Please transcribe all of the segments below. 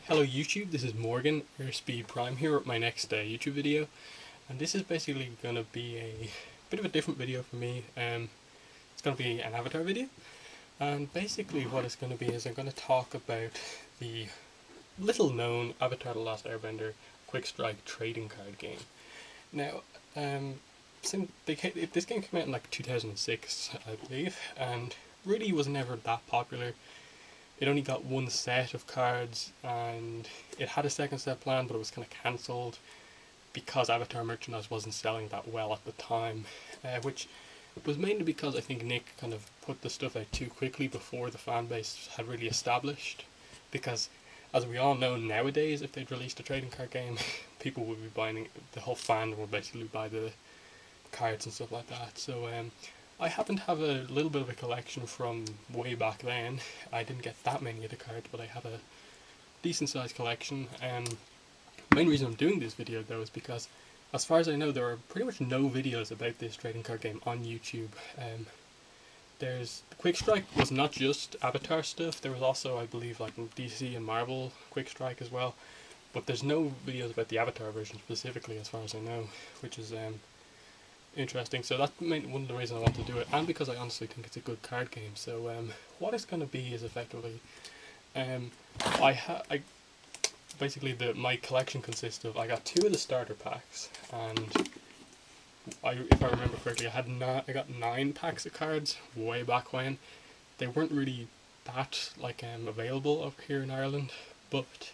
Hello YouTube, this is Morgan, Airspeed Prime here with my next YouTube video, and this is basically going to be a bit of a different video for me. It's going to be an Avatar video, and basically what it's going to be is I'm going to talk about the little known Avatar The Last Airbender Quickstrike trading card game. Now, this game came out in like 2006 I believe, and really was never that popular. It only got one set of cards, and it had a second set planned, but it was kind of cancelled because Avatar merchandise wasn't selling that well at the time, which was mainly because I think Nick kind of put the stuff out too quickly before the fan base had really established. Because, as we all know nowadays, if they'd released a trading card game, people would be buying it, the whole fandom would basically buy the cards and stuff like that. So I happen to have a little bit of a collection from way back then. I didn't get that many of the cards, but I have a decent sized collection. The main reason I'm doing this video though is because, as far as I know, there are pretty much no videos about this trading card game on YouTube. There's Quickstrike was not just Avatar stuff. There was also, I believe, like DC and Marvel Quickstrike as well. But there's no videos about the Avatar version specifically, as far as I know, which is interesting. So that's one of the reasons I want to do it, and because I honestly think it's a good card game. So what it's going to be is effectively, basically my collection consists of, I got 2 of the starter packs, and if I remember correctly, I got 9 packs of cards way back when. They weren't really that available up here in Ireland, but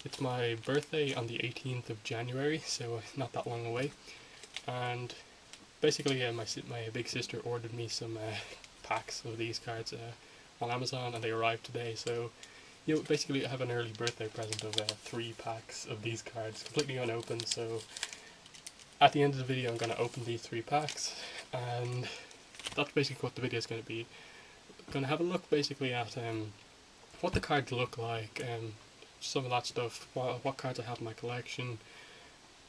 it's my birthday on the 18th of January, so not that long away, and basically my big sister ordered me some packs of these cards on Amazon, and they arrived today. So basically I have an early birthday present of 3 packs of these cards, completely unopened. So at the end of the video I'm going to open these 3 packs, and that's basically what the video is going to be. I'm going to have a look basically at what the cards look like, some of that stuff, what cards I have in my collection.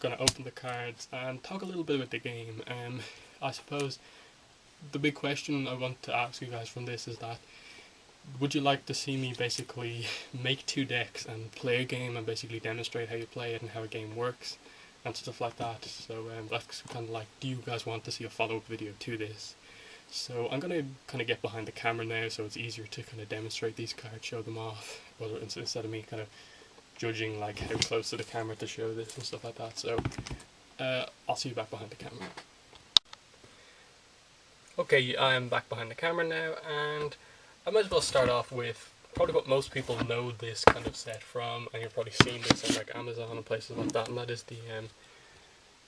Going to open the cards and talk a little bit about the game. I suppose the big question I want to ask you guys from this is that, would you like to see me basically make 2 decks and play a game and basically demonstrate how you play it and how a game works and stuff like that? So that's kind of like, do you guys want to see a follow-up video to this? So I'm going to kind of get behind the camera now, so it's easier to kind of demonstrate these cards, show them off, instead of me kind of judging like how close to the camera to show this and stuff like that. So I'll see you back behind the camera. Okay, I am back behind the camera now, and I might as well start off with probably what most people know this kind of set from, and you've probably seen this on like Amazon and places like that, and that is the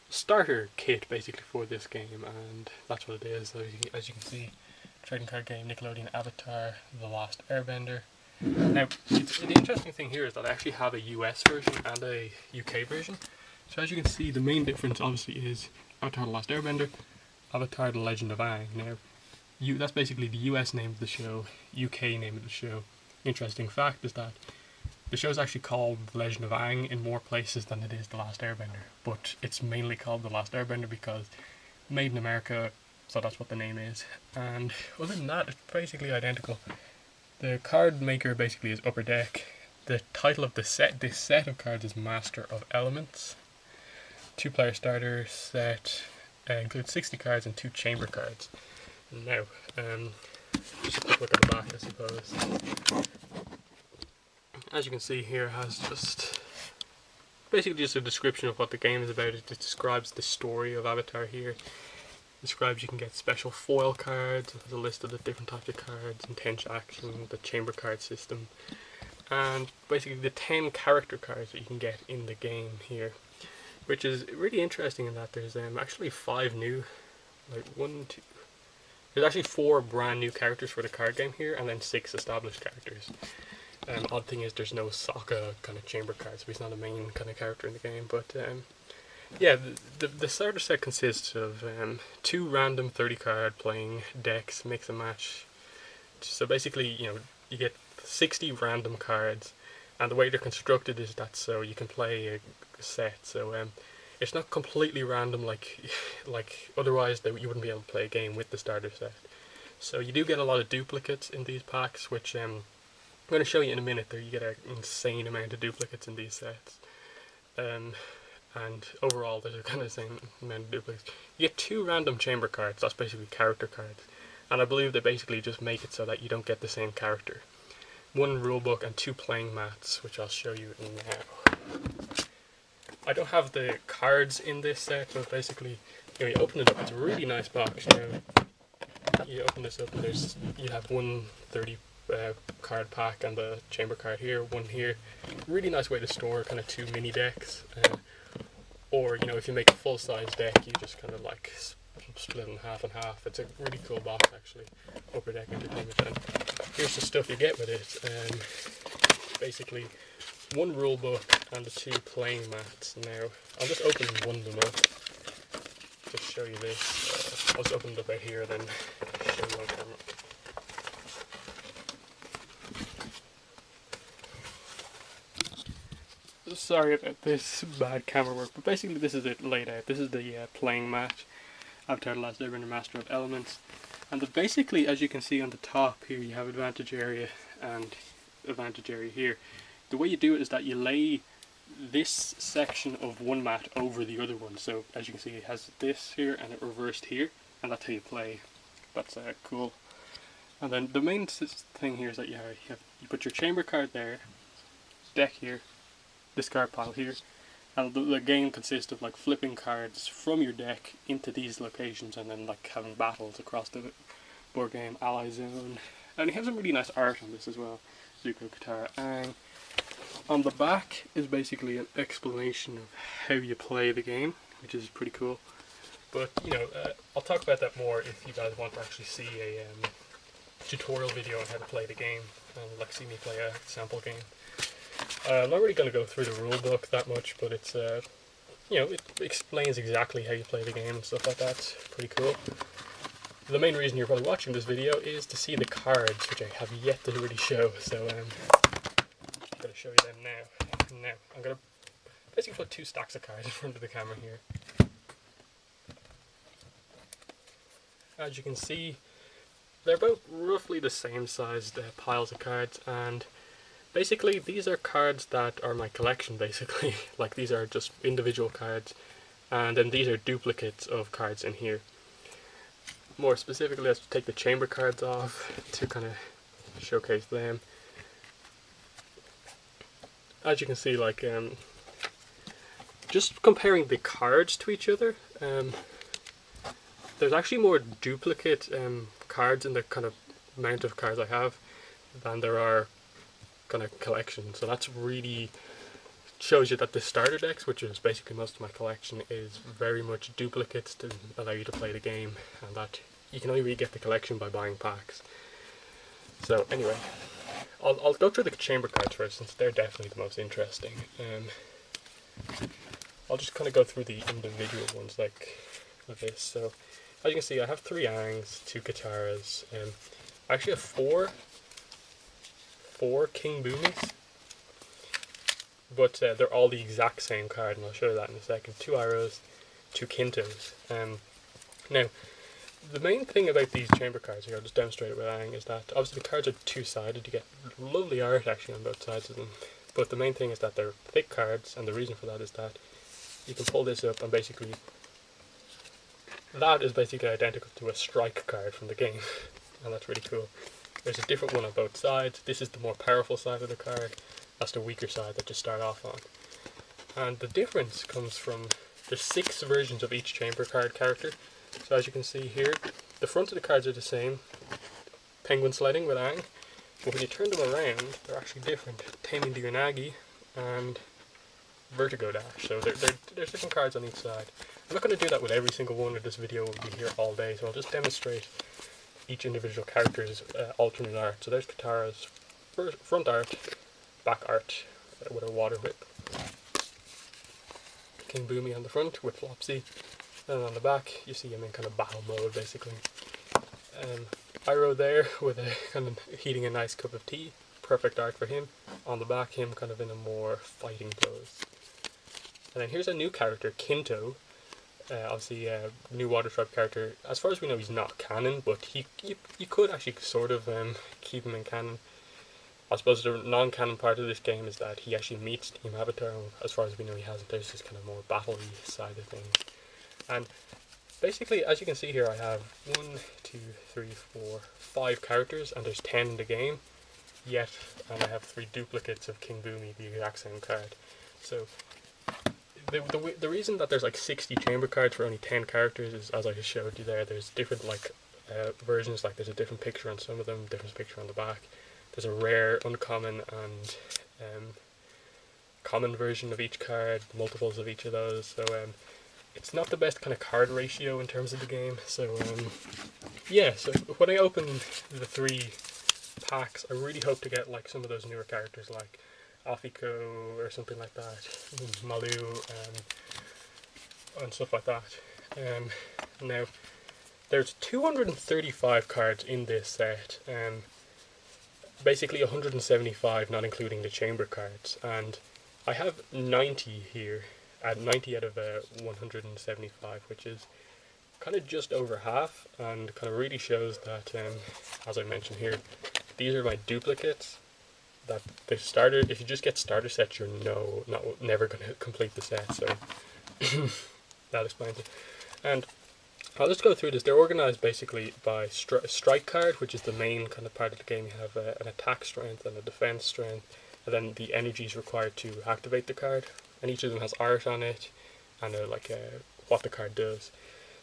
starter kit basically for this game, and that's what it is. So as you can see, trading card game, Nickelodeon Avatar The Last Airbender. Now, the interesting thing here is that I actually have a US version and a UK version. So as you can see, the main difference obviously is Avatar The Last Airbender, Avatar The Legend of Aang. Now, that's basically the US name of the show, UK name of the show. Interesting fact is that the show is actually called The Legend of Aang in more places than it is The Last Airbender, but it's mainly called The Last Airbender because made in America, so that's what the name is. And other than that, it's basically identical. The card maker basically is Upper Deck. The title of this set of cards is Master of Elements. 2-player starter set, includes 60 cards and 2 chamber cards. Now, just a quick look at the back, I suppose. As you can see here, has basically just a description of what the game is about. It describes the story of Avatar here. Describes you can get special foil cards, it has a list of the different types of cards, intense action, the chamber card system, and basically the 10 character cards that you can get in the game here, which is really interesting in that there's actually 5 new, there's actually 4 brand new characters for the card game here, and then 6 established characters. Odd thing is there's no Sokka kind of chamber cards, so he's not a main kind of character in the game, but yeah, the starter set consists of 2 random 30 card playing decks, mix and match. So basically, you get 60 random cards, and the way they're constructed is that so you can play a set. So it's not completely random like otherwise you wouldn't be able to play a game with the starter set. So you do get a lot of duplicates in these packs, which going to show you in a minute that you get an insane amount of duplicates in these sets. And overall there's a kind of the same amount of duplicates. You get 2 random chamber cards, that's basically character cards. And I believe they basically just make it so that you don't get the same character. 1 rulebook and 2 playing mats, which I'll show you now. I don't have the cards in this set, but basically, you open it up, it's a really nice box. You open this up and you have 130 card pack and the chamber card here, 1 here. Really nice way to store kind of 2 mini decks. Or, if you make a full size deck, you just kind of like split in half and half. It's a really cool box actually. Upper Deck Entertainment. And here's the stuff you get with it. Basically 1 rule book and the 2 playing mats. Now I'll just open one of them up. Just show you this. I'll just open it up right here, then show you on camera. Sorry about this bad camera work, but basically this is it laid out. This is the playing mat, Avatar The Last Airbender Master of Elements. And basically, as you can see on the top here, you have advantage area and advantage area here. The way you do it is that you lay this section of one mat over the other one. So as you can see, it has this here and it reversed here, and that's how you play. That's cool. And then the main thing here is that you put your chamber card there, deck here, discard pile here, and the game consists of like flipping cards from your deck into these locations and then like having battles across the board game, ally zone. And it has some really nice art on this as well. Zuko, Katara, Aang. On the back is basically an explanation of how you play the game, which is pretty cool. But I'll talk about that more if you guys want to actually see a tutorial video on how to play the game and like see me play a sample game. I'm not really going to go through the rule book that much, but it's it explains exactly how you play the game and stuff like that. It's pretty cool. The main reason you're probably watching this video is to see the cards, which I have yet to really show. So I'm going to show you them now. Now I'm going to basically put 2 stacks of cards in front of the camera here. As you can see, they're both roughly the same sized piles of cards, and basically these are cards that are my collection basically. Like these are just individual cards, and then these are duplicates of cards in here. More specifically, let's take the chamber cards off to kind of showcase them. As you can see, like just comparing the cards to each other, there's actually more duplicate cards in the kind of amount of cards I have than there are kind of collection. So that's really shows you that the starter decks, which is basically most of my collection, is very much duplicates to allow you to play the game, and that you can only really get the collection by buying packs. So anyway, I'll go through the chamber cards first, since they're definitely the most interesting. I'll just kind of go through the individual ones like this. So as you can see, I have 3 Aangs, 2 Kataras, I actually have 4 King Boomies, but they're all the exact same card, and I'll show you that in a second. 2 Arrows, 2 Kintos. Now, the main thing about these chamber cards, here I'll just demonstrate it with Aang, is that obviously the cards are 2-sided. You get lovely art actually on both sides of them, but the main thing is that they're thick cards, and the reason for that is that you can pull this up and basically that is basically identical to a strike card from the game, and that's really cool. There's a different one on both sides. This is the more powerful side of the card. That's the weaker side that you start off on. And the difference comes from there's 6 versions of each chamber card character. So as you can see here, the front of the cards are the same. Penguin Sledding with Aang. But when you turn them around, they're actually different. Taming the Unagi and Vertigo Dash. So there's different cards on each side. I'm not going to do that with every single one, or this video will be here all day. So I'll just demonstrate each individual character's alternate art. So there's Katara's front art, back art with a water whip. King Boomy on the front with Flopsy, and on the back you see him in kind of battle mode basically. Iroh there with a kind of heating a nice cup of tea, perfect art for him. On the back, him kind of in a more fighting pose. And then here's a new character, Kinto. Obviously a new Water Tribe character. As far as we know, he's not canon, but you could actually sort of keep him in canon. I suppose the non-canon part of this game is that he actually meets Team Avatar. As far as we know, he hasn't. There's this kind of more battle-y side of things. And basically, as you can see here, I have 1, 2, 3, 4, 5 characters, and there's 10 in the game. Yet, and I have 3 duplicates of King Boomy, the exact same card. So, the reason that there's like 60 chamber cards for only 10 characters is, as I just showed you there, there's different like versions. Like there's a different picture on some of them, different picture on the back. There's a rare, uncommon, and common version of each card, multiples of each of those. So it's not the best kind of card ratio in terms of the game. So yeah, so when I open the 3 packs, I really hope to get like some of those newer characters like Afiko or something like that, Malu, and stuff like that. Now, there's 235 cards in this set, basically 175 not including the chamber cards, and I have 90 here, at 90 out of 175, which is kind of just over half, and kind of really shows that, as I mentioned here, these are my duplicates. That the starter, if you just get starter sets, you're never going to complete the set. So that explains it. And I'll just go through this. They're organized basically by strike card, which is the main kind of part of the game. You have an attack strength and a defense strength, and then the energies required to activate the card. And each of them has art on it, and what the card does.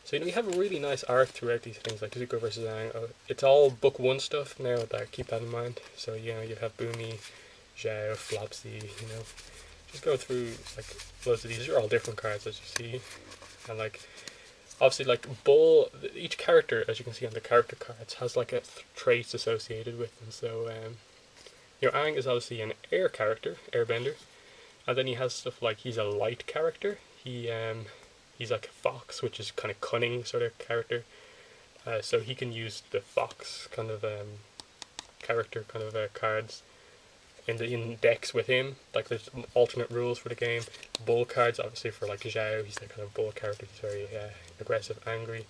So you have a really nice art throughout these things, like Zuko versus Aang. It's all book 1 stuff now, keep that in mind. So you have Boomy, Zhao, Flopsy, just go through like loads of these. Are all different cards, as you see, and obviously Bull. Each character, as you can see on the character cards, has like a traits associated with them. So Aang is obviously an air character, airbender, and then he has stuff like he's a light character. He's like a fox, which is kind of cunning sort of character. So he can use the fox kind of character kind of cards in decks with him. Like there's alternate rules for the game. Bull cards, obviously for like Zhao, he's the kind of bull character. He's very aggressive, angry.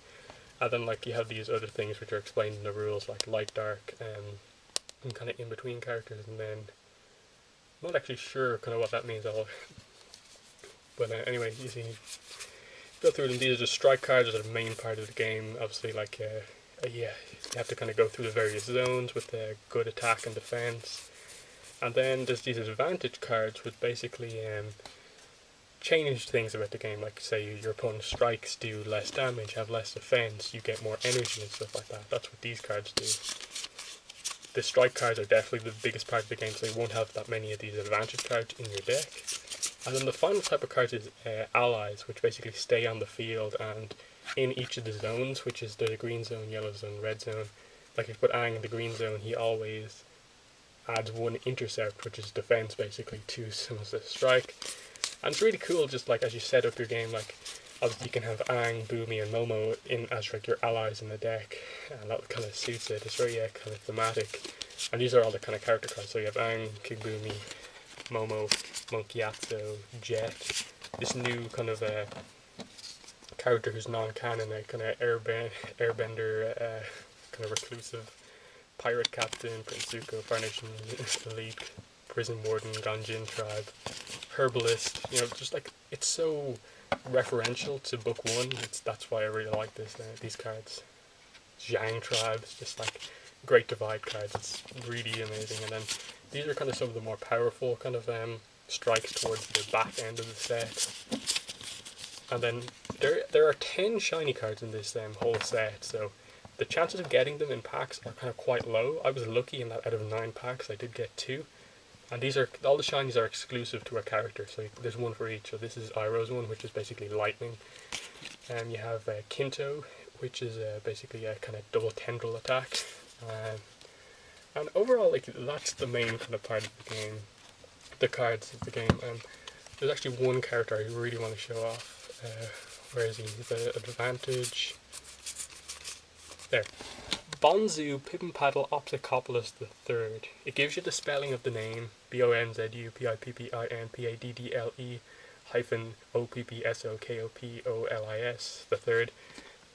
And then you have these other things which are explained in the rules, like light, dark, and kind of in between characters. And then I'm not actually sure kind of what that means at all. But anyway, you see. Go through them. These are just strike cards, are the main part of the game. Obviously, you have to kind of go through the various zones with the good attack and defense. And then there's these advantage cards, which basically change things about the game. Like, say your opponent's strikes do less damage, have less defense, you get more energy and stuff like that. That's what these cards do. The strike cards are definitely the biggest part of the game, so you won't have that many of these advantage cards in your deck. And then the final type of cards is allies, which basically stay on the field and in each of the zones, which is the green zone, yellow zone, red zone. Like if you put Aang in the green zone, he always adds 1 intercept, which is defense basically, to some of the strike. And it's really cool, just as you set up your game, obviously you can have Aang, Boomy, and Momo in as your allies in the deck, and that kind of suits it. It's very kind of thematic. And these are all the kind of character cards. So you have Aang, King Boomy, Momo, Monkey Atso, Jet, this new kind of character who's non-canon, a kind of airbender, kind of reclusive pirate captain, Prince Zuko, Fire Nation Elite, Prison Warden, Ganjin Tribe, Herbalist. Just it's so referential to book 1. That's why I really like these cards. Zhang Tribe, it's just Great Divide cards. It's really amazing. And then these are kind of some of the more powerful kind of strikes towards the back end of the set. And then there are 10 shiny cards in this whole set, so the chances of getting them in packs are kind of quite low. I was lucky in that out of 9 packs I did get 2. And these are all the shinies are exclusive to a character, so there's 1 for each. So this is Iroh's one, which is basically lightning. And you have Kinto, which is basically a kind of double tendril attack. And overall, that's the main kind of part of the game, the cards of the game. There's actually 1 character I really want to show off. Where is he? The advantage. There. Bonzu Pippinpaddle Opsicopolis III. It gives you the spelling of the name, BONZUPIPPINPADDLE -OPPSOKOPOLIS III.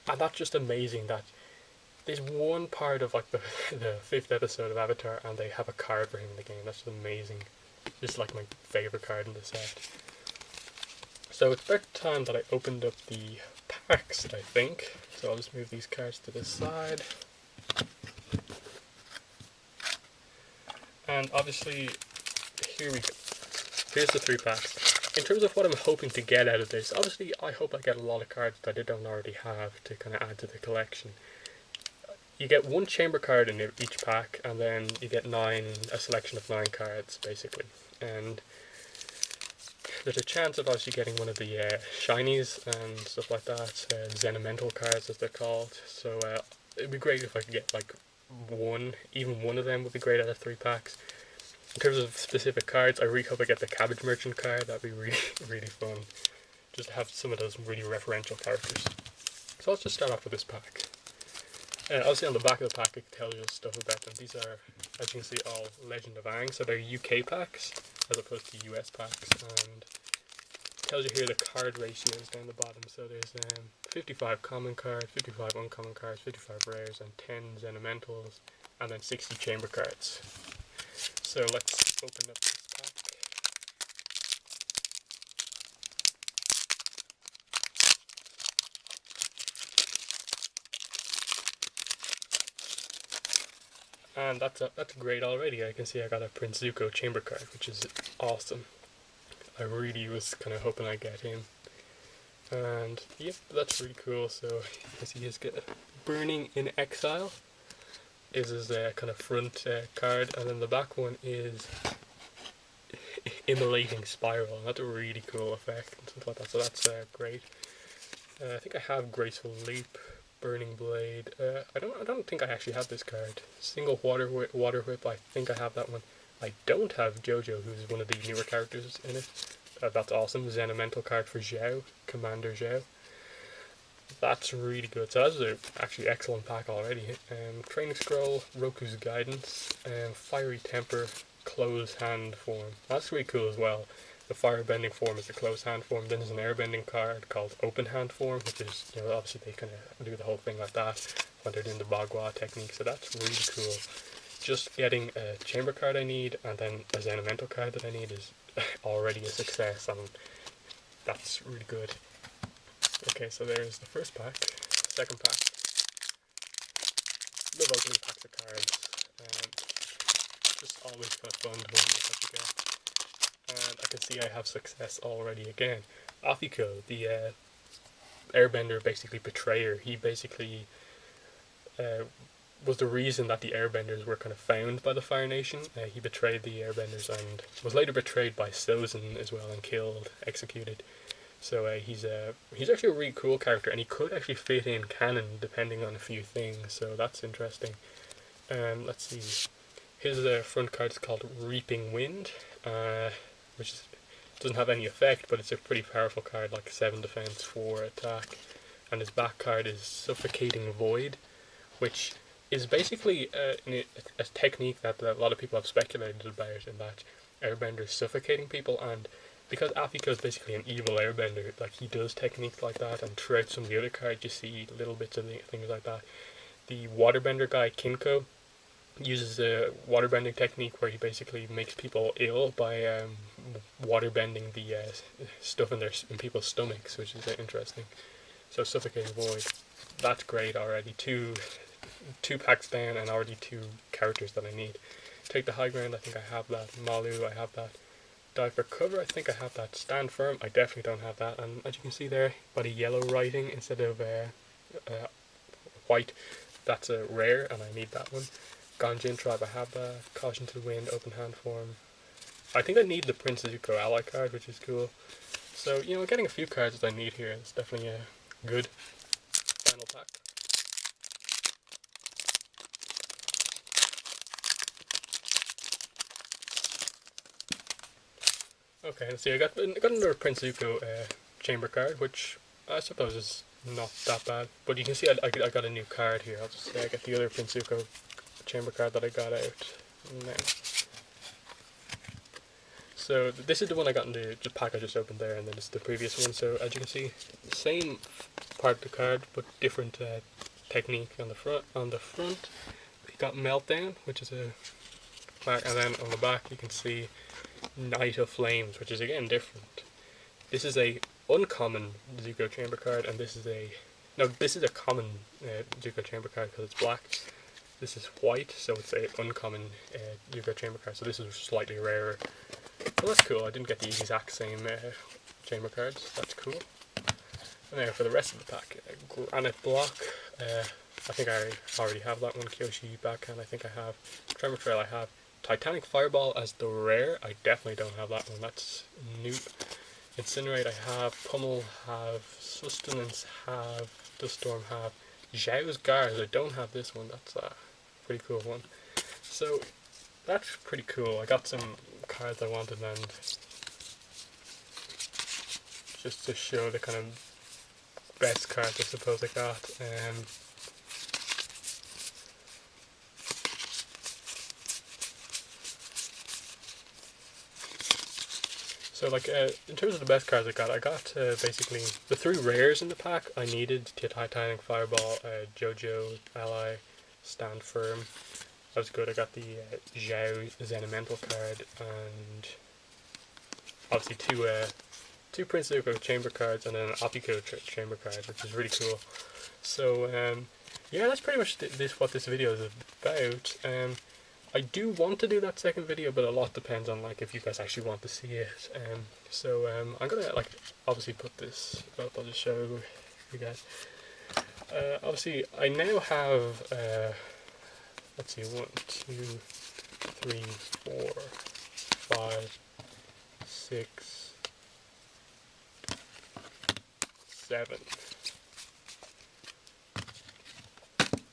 And that's just amazing that there's one part of like the the fifth episode of Avatar, and they have a card for him in the game. That's amazing. Just like my favorite card in the set. So it's about time that I opened up the packs, I think. So I'll just move these cards to the side. And obviously, here we go. Here's the 3 packs. In terms of what I'm hoping to get out of this, obviously I hope I get a lot of cards that I don't already have to kind of add to the collection. You get 1 chamber card in each pack, and then you get a selection of 9 cards, basically. And there's a chance of obviously getting one of the shinies and stuff like that, Xenomental cards as they're called. So it'd be great if I could get like even one of them would be great out of 3 packs. In terms of specific cards, I really hope I get the Cabbage Merchant card. That'd be really, really fun. Just to have some of those really referential characters. So let's just start off with this pack. Obviously on the back of the pack it tells you stuff about them. These are, as you can see, all Legend of Aang, so they're UK packs as opposed to US packs, and it tells you here the card ratios down the bottom. So there's 55 common cards, 55 uncommon cards, 55 rares, and 10 Xenomentals, and then 60 chamber cards. So let's open up this pack. And that's great already. I can see I got a Prince Zuko chamber card, which is awesome. I really was kind of hoping I'd get him. And yep, that's really cool. So you can see he's got Burning in Exile is his kind of front card, and then the back one is Immolating Spiral, and that's a really cool effect and stuff like that. So that's great. I think I have Graceful Leap, Burning Blade. I don't think I actually have this card. Single Water Whip. I think I have that one. I don't have Jojo, who's one of the newer characters in it. That's awesome. Xenomental card for Zhao, Commander Zhao. That's really good. So that's an actually excellent pack already. Training Scroll, Roku's Guidance, Fiery Temper, Closed Hand Form. That's really cool as well. The Firebending form is the Closed Hand form. Then there's an Airbending card called Open Hand form, which is, you know, obviously they kind of do the whole thing like that when they're doing the Bagua technique. So that's really cool. Just getting a chamber card I need and then a Xenomental card that I need is already a success, and that's really good. Okay, so there's the first pack. Second pack. Love opening packs of cards. Just always kind of fun to wonder what you get. And I can see I have success already again. Afiko, the airbender, basically betrayer. He basically was the reason that the airbenders were kind of found by the Fire Nation. He betrayed the airbenders and was later betrayed by Sozin as well and killed, executed. So he's actually a really cool character, and he could actually fit in canon depending on a few things, so that's interesting. Let's see. His front card is called Reaping Wind, which doesn't have any effect, but it's a pretty powerful card, like 7 defense, 4 attack. And his back card is Suffocating Void, which is basically a technique that a lot of people have speculated about, in that airbenders suffocating people, and because Afiko is basically an evil airbender, like he does techniques like that, and throughout some of the other cards you see little bits of things like that. The waterbender guy, Kinto, uses a waterbending technique where he basically makes people ill by waterbending the stuff in people's stomachs, which is interesting. So Suffocating Void, that's great already. Two packs down and already 2 characters that I need. Take the High Ground, I think I have that. Malu, I have that. Dive for Cover, I think I have that. Stand Firm, I definitely don't have that. And as you can see there, by the yellow writing instead of white, that's a rare, and I need that one. Ganjin Tribe, I have that. Caution to the Wind, Open Hand Form. I think I need the Prince Zuko ally card, which is cool. So, you know, getting a few cards that I need here is definitely a good final pack. Okay, let's see, I got another Prince Zuko chamber card, which I suppose is not that bad. But you can see I got a new card here. I'll just say I got the other Prince Zuko chamber card that I got out now. So this is the one I got in the pack I just opened there, and then it's the previous one. So as you can see, same part of the card, but different technique on the front. We got Meltdown, which is a back, and then on the back you can see Night of Flames, which is again different. This is a uncommon Zuko Chamber card, and this is a common Zuko Chamber card because it's black. This is white, so it's a uncommon Zuko Chamber card. So this is slightly rarer. Well, that's cool. I didn't get the exact same chamber cards. That's cool. And now for the rest of the pack, Granite Block. I think I already have that one. Kyoshi Backhand. I think I have. Tremor Trail. I have. Titanic Fireball as the rare. I definitely don't have that one. That's new. Incinerate. I have. Pummel. Have. Sustenance. Have. Duststorm. Have. Zhao's Guards. I don't have this one. That's a pretty cool one. So that's pretty cool. I got some cards I wanted, and just to show the kind of best cards I suppose I got. So like in terms of the best cards I got basically the 3 rares in the pack. I needed Titanic Fireball, Jojo, Ally, Stand Firm. That was good. I got the Zhao Zen-Elemental card, and obviously two Prince Zuko Chamber cards, and then an Apiko Chamber card, which is really cool. So yeah, that's pretty much what this video is about. I do want to do that second video, but a lot depends on like if you guys actually want to see it. So I'm gonna like obviously put this up. I'll just show you guys. Obviously, I now have let's see, 1, 2, 3, 4, 5, 6, 7.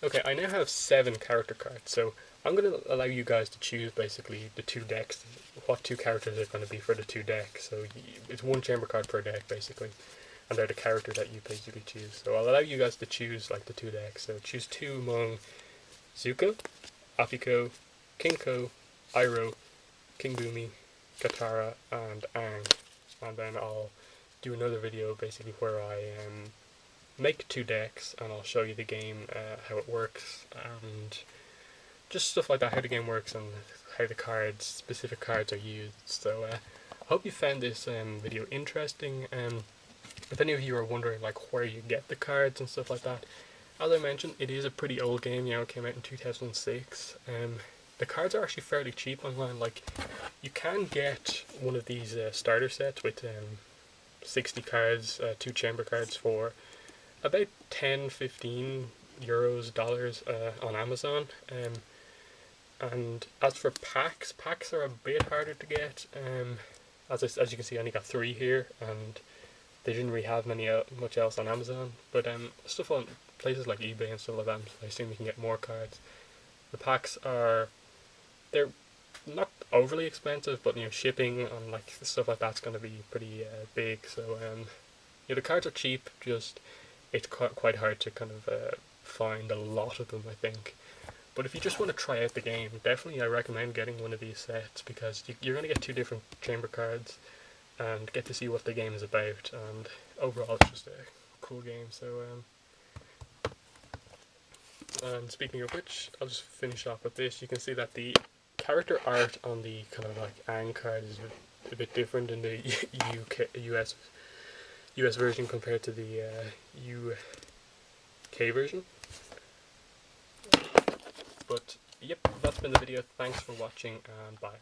Okay, I now have 7 character cards, so I'm going to allow you guys to choose basically the 2 decks, what 2 characters are going to be for the 2 decks. So it's 1 chamber card per deck basically, and they're the character that you basically choose. So I'll allow you guys to choose like the 2 decks. So choose 2 among Zuko, Apiko, Kinto, Iroh, King Boomy, Katara, and Aang. And then I'll do another video basically where I make 2 decks, and I'll show you the game, how it works, and just stuff like that, how the game works and how the specific cards are used. So I hope you found this video interesting. If any of you are wondering like where you get the cards and stuff like that, as I mentioned, it is a pretty old game. You know, it came out in 2006. The cards are actually fairly cheap online. Like, you can get one of these starter sets with 60 cards, 2 chamber cards for about 10-15 euros, dollars on Amazon. And as for packs are a bit harder to get. As you can see, I only got 3 here, and they didn't really have much else on Amazon. But stuff on places like eBay and stuff like that, I assume you can get more cards. The packs they're not overly expensive, but you know, shipping and like stuff like that's going to be pretty big. So yeah, the cards are cheap. Just it's quite hard to kind of find a lot of them, I think. But if you just want to try out the game, definitely I recommend getting one of these sets, because you're going to get 2 different chamber cards and get to see what the game is about, and overall it's just a cool game. So and speaking of which, I'll just finish off with this. You can see that the character art on the kind of like Aang card is a bit different in the US version compared to the UK version. But yep, that's been the video. Thanks for watching, and bye.